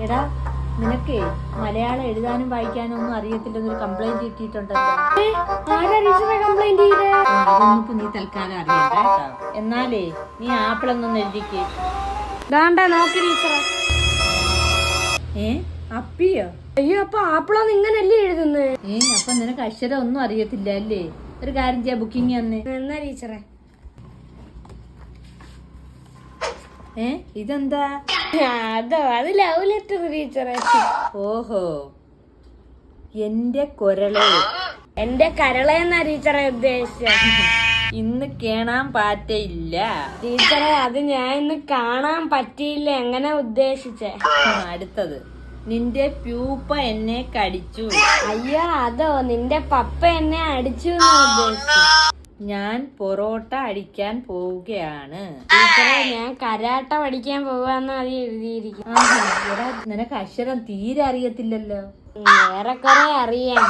എടാ നിനക്കേ മലയാളം എഴുതാനും വായിക്കാനും ഒന്നും അറിയത്തില്ലെന്നൊരു കംപ്ലൈന്റ് കിട്ടിയിട്ടുണ്ടല്ലോ. അതൊന്നും നീ തൽക്കാലം അറിയണ്ട കേട്ടോ. എന്നാലേ നീ ആപ്പിളൊന്നും എഴുതിക്ക്. നോക്കി ടീച്ചറെ. അപ്പിയോ? അയ്യോ, അപ്പൊ ആപ്പിളാന്ന് ഇങ്ങനല്ലേ എഴുതുന്നത്? അപ്പൊ നിനക്ക് അക്ഷരം ഒന്നും അറിയത്തില്ല അല്ലേ? ഒരു കാര്യം ചെയ്യാ, ബുക്കിംഗ് തന്നെ. എന്നാ ടീച്ചറെ. ഇതെന്താ? അത് ലവ് ലെറ്റർ ടീച്ചറെ. ഓഹോ, എന്റെ കൊരളെ. എന്റെ കരളെന്നാ ടീച്ചറെ ഉദ്ദേശിച്ച. ഇന്ന് കാണാൻ പാറ്റയില്ല ടീച്ചറെ. അത് ഞാൻ ഇന്ന് കാണാൻ പറ്റിയില്ല, എങ്ങനെ ഉദ്ദേശിച്ചേ? അടുത്തത്, നിന്റെ പ്യൂപ്പ എന്നെ കടിച്ചു. അയ്യോ, അതോ നിന്റെ പപ്പ എന്നെ അടിച്ചു എന്ന് ഉദ്ദേശിച്ചു. ഞാൻ പൊറോട്ട അടിക്കാൻ പോവുകയാണ്. ടീച്ചറെ, ഞാൻ കരാട്ട പഠിക്കാൻ പോവാന്ന് അത് എഴുതിയിരിക്കും. നിനക്ക് അക്ഷരം തീരെ അറിയത്തില്ലല്ലോ. ഏറെക്കുറെ അറിയാം.